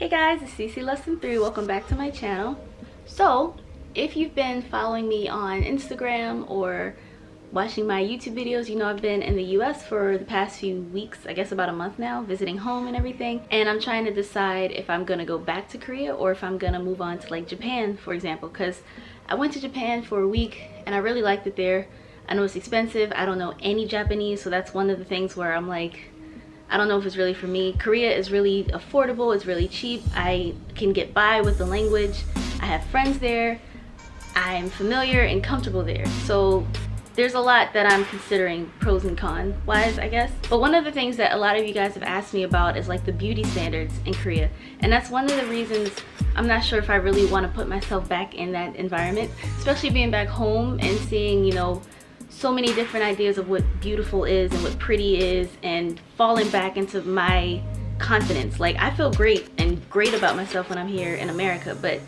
Hey guys, it's CC Lesson 3. Welcome back to my channel. So, if you've been following me on Instagram or watching my YouTube videos, you know I've been in the US for the past few weeks, I guess about a month now, visiting home and everything. And I'm trying to decide if I'm gonna go back to Korea or if I'm gonna move on to like Japan, for example, because I went to Japan for a week and I really liked it there. I know it's expensive. I don't know any Japanese, so that's one of the things where I'm like, I don't know if it's really for me. Korea is really affordable, it's really cheap. I can get by with the language. I have friends there. I'm familiar and comfortable there. So there's a lot that I'm considering, pros and cons wise, I guess. But one of the things that a lot of you guys have asked me about is like the beauty standards in Korea. And that's one of the reasons I'm not sure if I really want to put myself back in that environment, especially being back home and seeing, you know, so many different ideas of what beautiful is and what pretty is, and falling back into my confidence. Like, I feel great about myself when I'm here in America, but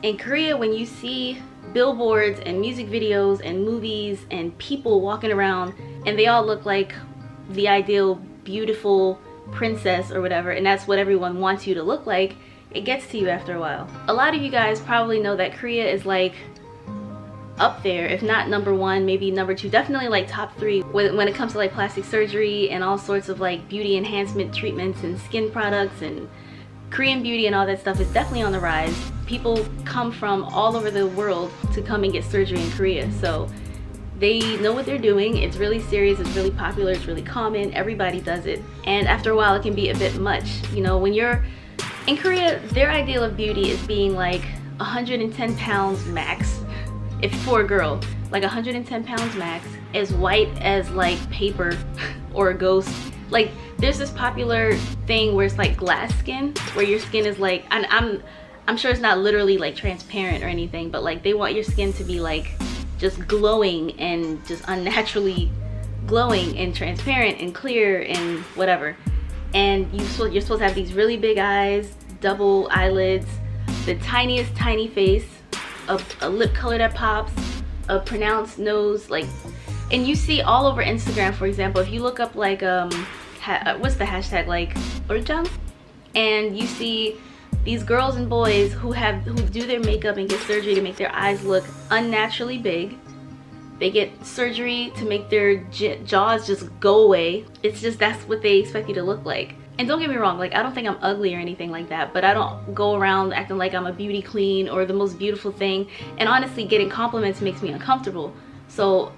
in Korea, when you see billboards and music videos and movies and people walking around and they all look like the ideal beautiful princess or whatever, and that's what everyone wants you to look like, it gets to you after a while. A lot of you guys probably know that Korea is like up there, if not number one, maybe number two, definitely like top three when it comes to like plastic surgery and all sorts of like beauty enhancement treatments and skin products, and Korean beauty and all that stuff is definitely on the rise. People come from all over the world to come and get surgery in Korea, so they know what they're doing. It's really serious, it's really popular, it's really common, everybody does it, and after a while it can be a bit much. You know, when you're in Korea, their ideal of beauty is being like 110 pounds max. If for a girl, like 110 pounds max, as white as like paper or a ghost. Like, there's this popular thing where it's like glass skin, where your skin is like, and I'm sure it's not literally like transparent or anything, but like they want your skin to be like just glowing and just unnaturally glowing and transparent and clear and whatever. And you're supposed to have these really big eyes, double eyelids, the tiniest tiny face, a lip color that pops, a pronounced nose, like, and you see all over Instagram, for example, if you look up like what's the hashtag, like orjang, and you see these girls and boys who do their makeup and get surgery to make their eyes look unnaturally big. They get surgery to make their jaws just go away. It's just, that's what they expect you to look like. And don't get me wrong, like, I don't think I'm ugly or anything like that, but I don't go around acting like I'm a beauty queen or the most beautiful thing. And honestly, getting compliments makes me uncomfortable. So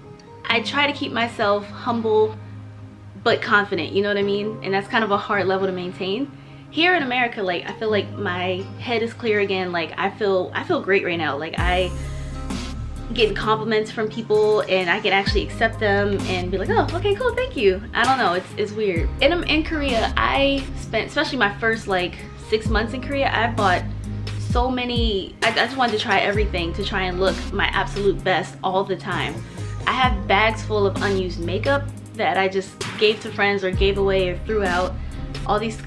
I try to keep myself humble but confident, you know what I mean? And that's kind of a hard level to maintain. Here in America, like, I feel like my head is clear again. Like, I feel great right now. Like, I get compliments from people and I can actually accept them and be like, oh, okay, cool, thank you. I don't know, it's weird. And in Korea, I spent, especially my first like 6 months in Korea, I bought so many, I just wanted to try everything to try and look my absolute best all the time. I have bags full of unused makeup that I just gave to friends or gave away or threw out. All these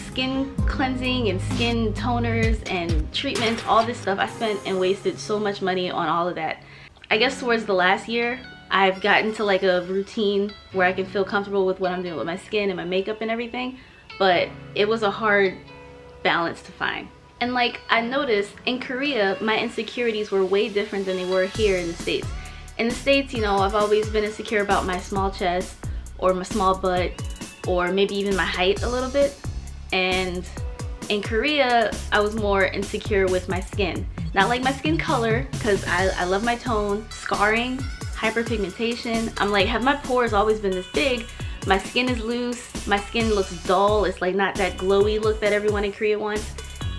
skin cleansing and skin toners and treatments, all this stuff. I spent and wasted so much money on all of that. I guess towards the last year, I've gotten to like a routine where I can feel comfortable with what I'm doing with my skin and my makeup and everything, but it was a hard balance to find. And like, I noticed in Korea, my insecurities were way different than they were here in the States. In the States, you know, I've always been insecure about my small chest or my small butt or maybe even my height a little bit. And in Korea, I was more insecure with my skin. Not like my skin color, because I love my tone. Scarring, hyperpigmentation. I'm like, have my pores always been this big? My skin is loose. My skin looks dull. It's like not that glowy look that everyone in Korea wants.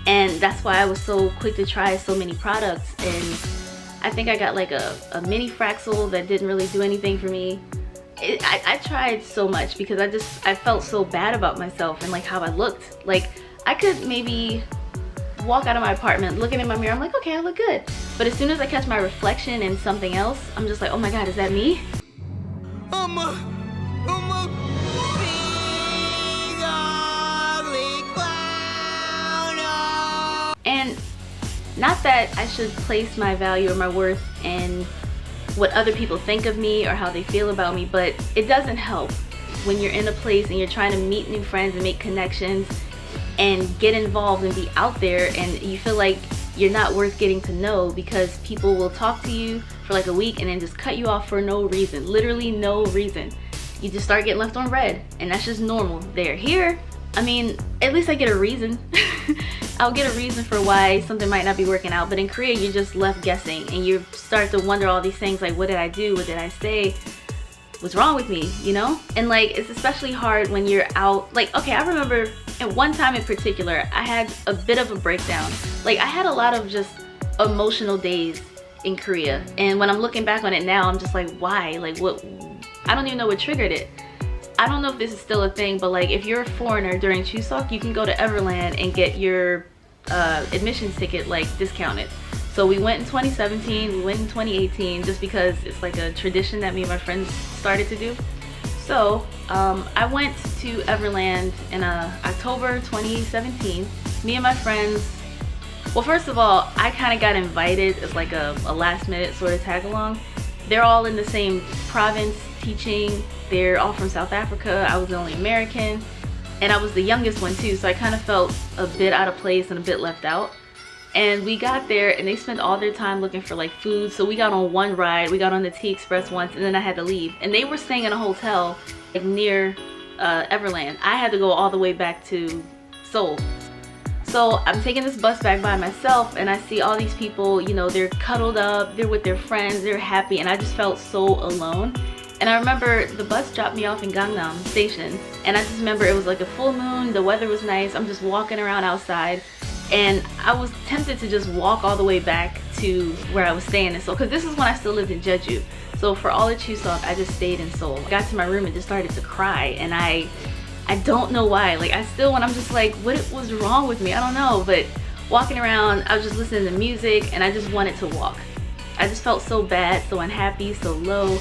And that's why I was so quick to try so many products. And I think I got like a mini Fraxel that didn't really do anything for me. I tried so much because I felt so bad about myself and like how I looked. Like, I could maybe walk out of my apartment looking in my mirror, I'm like, okay, I look good. But as soon as I catch my reflection in something else, I'm just like, oh my god, is that me? And not that I should place my value or my worth in what other people think of me or how they feel about me, but it doesn't help when you're in a place and you're trying to meet new friends and make connections and get involved and be out there, and you feel like you're not worth getting to know because people will talk to you for like a week and then just cut you off for no reason, literally no reason. You just start getting left on red, and that's just normal there. Here, I mean, at least I get a reason. I'll get a reason for why something might not be working out, but in Korea you're just left guessing, and you start to wonder all these things like, what did I do, what did I say, what's wrong with me, you know? And like, it's especially hard when you're out. Like, okay, I remember at one time in particular I had a bit of a breakdown. Like, I had a lot of just emotional days in Korea, and when I'm looking back on it now, I'm just like, why? Like, what? I don't even know what triggered it. I don't know if this is still a thing, but like, if you're a foreigner during Chuseok, you can go to Everland and get your admissions ticket like discounted. So we went in 2017, we went in 2018, just because it's like a tradition that me and my friends started to do. So I went to Everland in October 2017. Me and my friends, well, first of all, I kind of got invited as like a last minute sort of tag along. They're all in the same province teaching. They're all from South Africa. I was the only American, and I was the youngest one too, so I kind of felt a bit out of place and a bit left out. And we got there and they spent all their time looking for like food, so we got on one ride. We got on the T-Express once, and then I had to leave, and they were staying in a hotel like near Everland. I had to go all the way back to Seoul. So I'm taking this bus back by myself, and I see all these people, you know, they're cuddled up, they're with their friends, they're happy, and I just felt so alone. And I remember the bus dropped me off in Gangnam Station, and I just remember it was like a full moon, the weather was nice, I'm just walking around outside, and I was tempted to just walk all the way back to where I was staying in Seoul, because this is when I still lived in Jeju. So for all of Chuseok, I just stayed in Seoul. I got to my room and just started to cry, and I don't know why. Like, I still, when I'm just like, what was wrong with me? I don't know, but walking around, I was just listening to music, and I just wanted to walk. I just felt so bad, so unhappy, so low.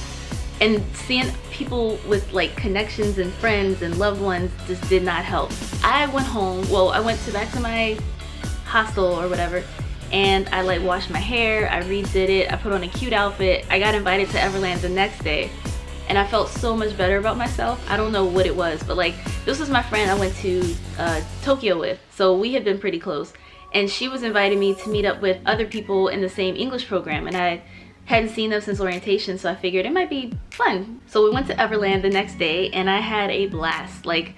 And seeing people with like connections and friends and loved ones just did not help. I went home, well, I went back to my hostel or whatever, and I like washed my hair, I redid it, I put on a cute outfit. I got invited to Everland the next day, and I felt so much better about myself. I don't know what it was, but like, this was my friend I went to Tokyo with, so we had been pretty close, and she was inviting me to meet up with other people in the same English program, and I hadn't seen them since orientation, so I figured it might be fun. So we went to Everland the next day, and I had a blast. Like,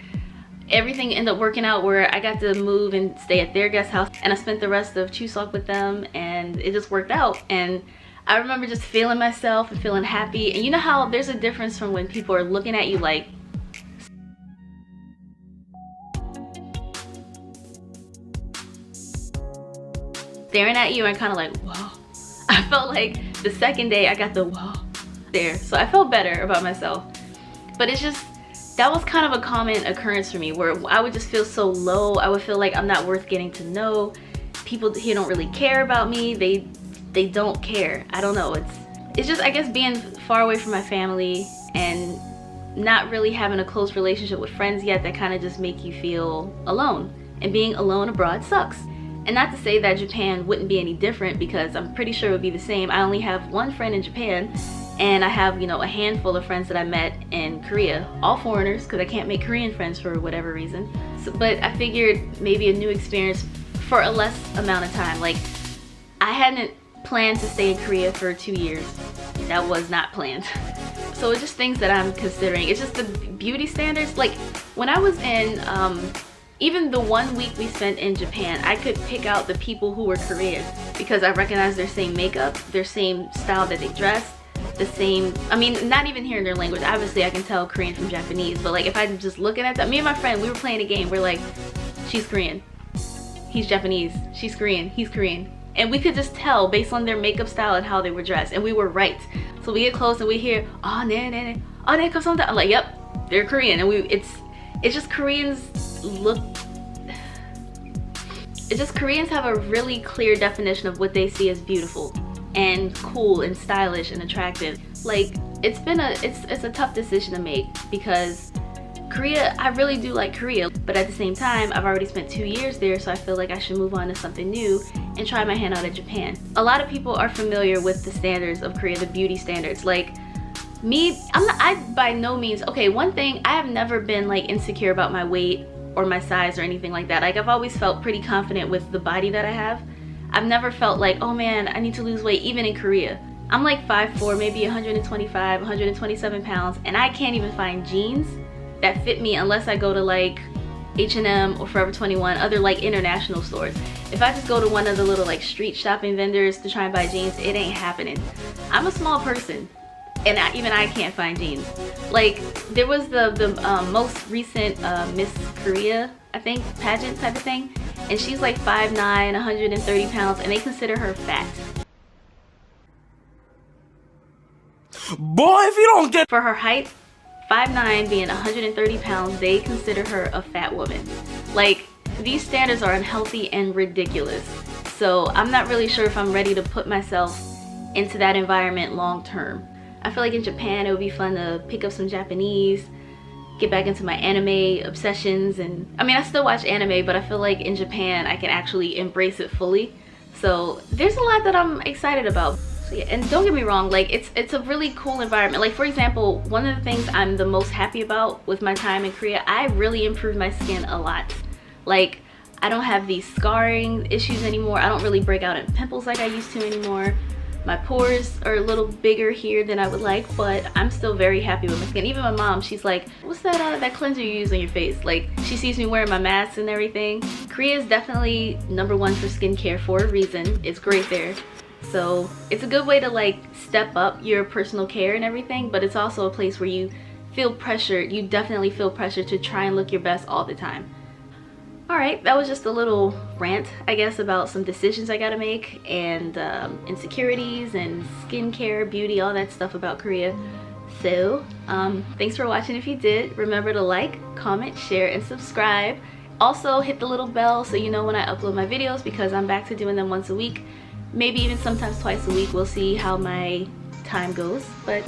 everything ended up working out where I got to move and stay at their guest house, and I spent the rest of Chuseok with them, and it just worked out. And I remember just feeling myself and feeling happy. And you know how there's a difference from when people are looking at you like staring at you and kind of like, whoa. I felt like the second day I got the whoa there, so I felt better about myself. But it's just, that was kind of a common occurrence for me, where I would just feel so low. I would feel like I'm not worth getting to know. People here don't really care about me. They don't care. I don't know. It's just, I guess, being far away from my family and not really having a close relationship with friends yet, that kind of just make you feel alone. And being alone abroad sucks. And not to say that Japan wouldn't be any different, because I'm pretty sure it would be the same. I only have one friend in Japan, and I have, you know, a handful of friends that I met in Korea, all foreigners, because I can't make Korean friends for whatever reason. So, but I figured maybe a new experience for a less amount of time. Like, I hadn't planned to stay in Korea for 2 years. That was not planned. So it's just things that I'm considering. It's just the beauty standards. Like, when I was in even the 1 week we spent in Japan, I could pick out the people who were Korean because I recognized their same makeup, their same style that they dress, the same, I mean, not even hearing their language. Obviously I can tell Korean from Japanese, but like, if I'm just looking at them, me and my friend, we were playing a game. We're like, she's Korean, he's Japanese, she's Korean, he's Korean. And we could just tell based on their makeup style and how they were dressed, and we were right. So we get close and we hear, oh, ne, oh, ne, kamsahamnida. I'm like, yep, they're Korean. And it's just Koreans look, it's just Koreans have a really clear definition of what they see as beautiful and cool and stylish and attractive. Like, it's a tough decision to make, because Korea, I really do like Korea, but at the same time, I've already spent 2 years there, so I feel like I should move on to something new and try my hand out at Japan. A lot of people are familiar with the standards of Korea, the beauty standards. Like me, I by no means, okay, one thing, I have never been like insecure about my weight or my size or anything like that. Like, I've always felt pretty confident with the body that I have. I've never felt like, oh man, I need to lose weight, even in Korea. I'm like 5'4", maybe 125, 127 pounds, and I can't even find jeans that fit me unless I go to like H&M or Forever 21, other like international stores. If I just go to one of the little like street shopping vendors to try and buy jeans, it ain't happening. I'm a small person, and even I can't find jeans. Like, there was the most recent Miss Korea, I think, pageant type of thing, and she's like 5'9", 130 pounds, and they consider her fat. Boy, if you don't get... For her height, 5'9", being 130 pounds, they consider her a fat woman. Like, these standards are unhealthy and ridiculous. So I'm not really sure if I'm ready to put myself into that environment long term. I feel like in Japan it would be fun to pick up some Japanese, get back into my anime obsessions, and I mean, I still watch anime, but I feel like in Japan I can actually embrace it fully. So there's a lot that I'm excited about. So yeah, and don't get me wrong, like it's a really cool environment. Like, for example, one of the things I'm the most happy about with my time in Korea, I really improved my skin a lot. Like, I don't have these scarring issues anymore. I don't really break out in pimples like I used to anymore. My pores are a little bigger here than I would like, but I'm still very happy with my skin. Even my mom, she's like, what's that cleanser you use on your face? Like, she sees me wearing my mask and everything. Korea is definitely #1 for skincare for a reason. It's great there. So it's a good way to like step up your personal care and everything, but it's also a place where you feel pressured. You definitely feel pressure to try and look your best all the time. Alright, that was just a little rant, I guess, about some decisions I gotta make, and insecurities and skincare, beauty, all that stuff about Korea. So, thanks for watching. If you did, remember to like, comment, share, and subscribe. Also, hit the little bell so you know when I upload my videos, because I'm back to doing them once a week. Maybe even sometimes twice a week. We'll see how my time goes, but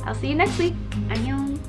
I'll see you next week. Annyeong!